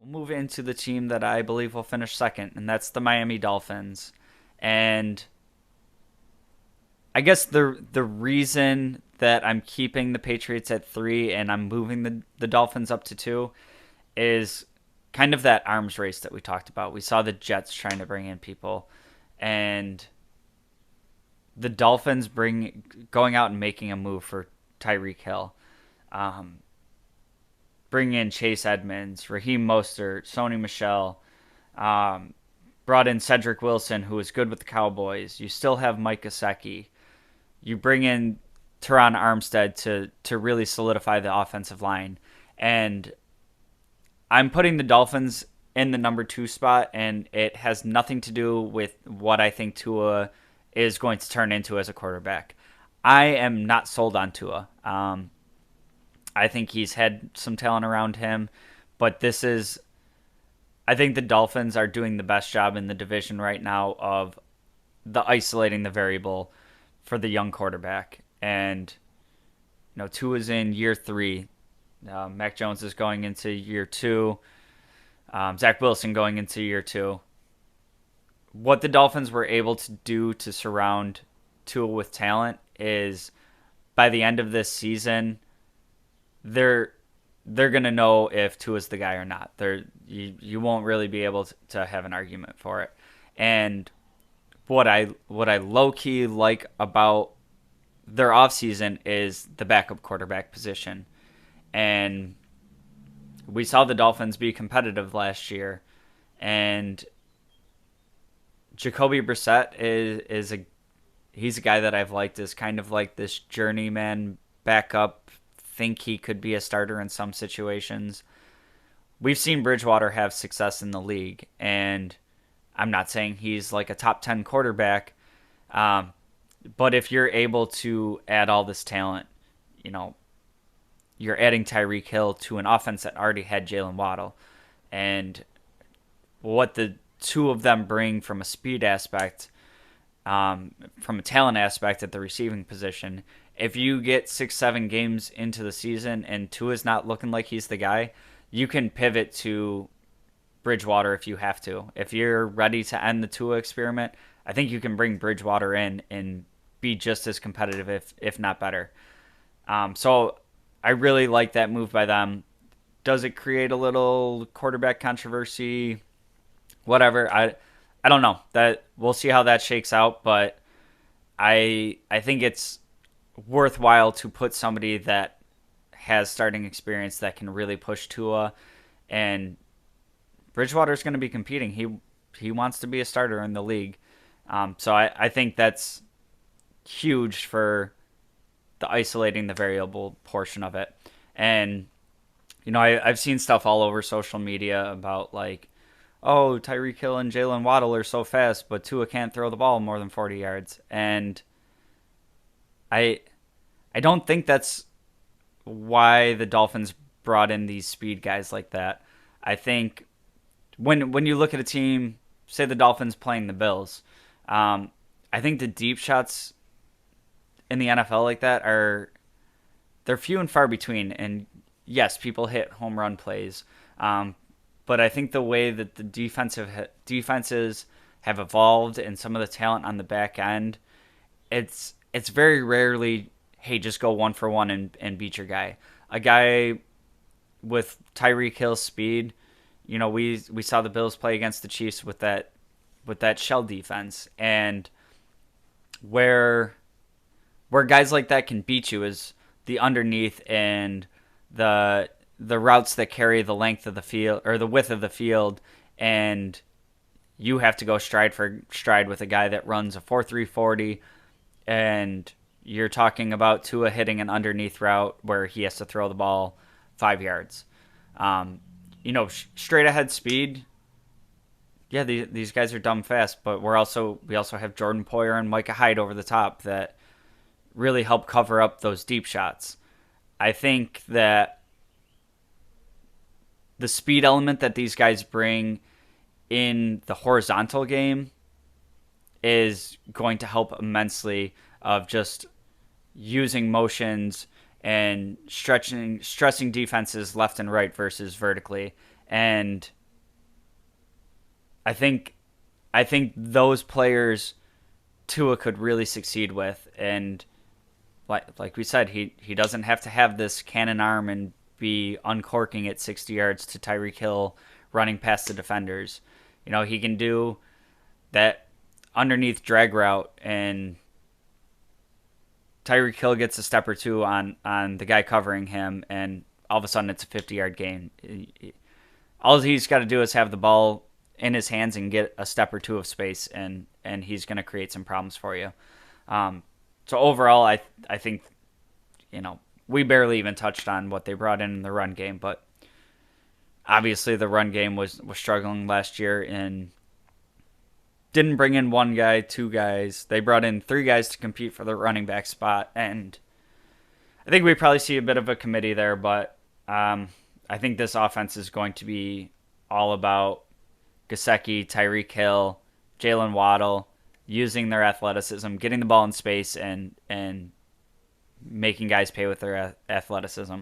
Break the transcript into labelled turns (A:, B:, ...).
A: We'll move into the team that I believe will finish second, and that's the Miami Dolphins. And I guess the reason that I'm keeping the Patriots at 3 and I'm moving the Dolphins up to 2 is kind of that arms race that we talked about. We saw the Jets trying to bring in people, and the Dolphins going out and making a move for Tyreek Hill, um, bringing in Chase Edmonds, Raheem Mostert, Sony Michel, um, brought in Cedric Wilson, who was good with the Cowboys. You still have Mike Gesicki. You bring in Teron Armstead to really solidify the offensive line, and I'm putting the Dolphins in the number 2 spot, and it has nothing to do with what I think Tua is going to turn into as a quarterback. I am not sold on Tua. I think he's had some talent around him, but I think the Dolphins are doing the best job in the division right now of the isolating the variable for the young quarterback. And Tua's in year 3. Mac Jones is going into year 2. Zach Wilson going into year 2. What the Dolphins were able to do to surround Tua with talent is by the end of this season, they're gonna know if Tua's the guy or not. You won't really be able to have an argument for it. And what I low key like about their offseason is the backup quarterback position. And we saw the Dolphins be competitive last year, and Jacoby Brissett he's a guy that I've liked as kind of like this journeyman backup. Think he could be a starter in some situations. We've seen Bridgewater have success in the league, and I'm not saying he's like a top 10 quarterback, but if you're able to add all this talent, you know, you're adding Tyreek Hill to an offense that already had Jalen Waddle, and what the two of them bring from a speed aspect, from a talent aspect at the receiving position. If you get 6-7 games into the season and Tua's not looking like he's the guy, you can pivot to Bridgewater if you have to. If you're ready to end the Tua experiment, I think you can bring Bridgewater in and be just as competitive, if not better. So I really like that move by them. Does it create a little quarterback controversy? Whatever. I don't know. That we'll see how that shakes out, but I think it's worthwhile to put somebody that has starting experience that can really push Tua, and Bridgewater's going to be competing. He wants to be a starter in the league. So I think that's huge for the isolating the variable portion of it. And I've seen stuff all over social media about like, oh, Tyreek Hill and Jalen Waddle are so fast, but Tua can't throw the ball more than 40 yards. And I I don't think that's why the Dolphins brought in these speed guys like that. I think when you look at a team, say the Dolphins playing the Bills, I think the deep shots in the NFL like that they're few and far between. And yes, people hit home run plays, but I think the way that the defenses have evolved and some of the talent on the back end, it's very rarely, hey, just go one for one and beat your guy. A guy with Tyreek Hill's speed, we saw the Bills play against the Chiefs with that shell defense, and where guys like that can beat you is the underneath and the routes that carry the length of the field or the width of the field, and you have to go stride for stride with a guy that runs a 4.340, and you're talking about Tua hitting an underneath route where he has to throw the ball 5 yards. Straight ahead speed. Yeah, these guys are dumb fast, but we also have Jordan Poyer and Micah Hyde over the top that really help cover up those deep shots. I think that the speed element that these guys bring in the horizontal game is going to help immensely of just using motions and stressing defenses left and right versus vertically. And I think those players Tua could really succeed with. And like we said, he doesn't have to have this cannon arm and be uncorking at 60 yards to Tyreek Hill running past the defenders. He can do that underneath drag route, and Tyreek Hill gets a step or two on the guy covering him, and all of a sudden it's a 50-yard gain. All he's got to do is have the ball in his hands and get a step or two of space, and he's going to create some problems for you. So overall, I think, we barely even touched on what they brought in the run game, but obviously the run game was struggling last year and didn't bring in one guy, two guys. They brought in three guys to compete for the running back spot, and I think we probably see a bit of a committee there, but I think this offense is going to be all about Gesicki, Tyreek Hill, Jalen Waddle, using their athleticism, getting the ball in space, and making guys pay with their athleticism.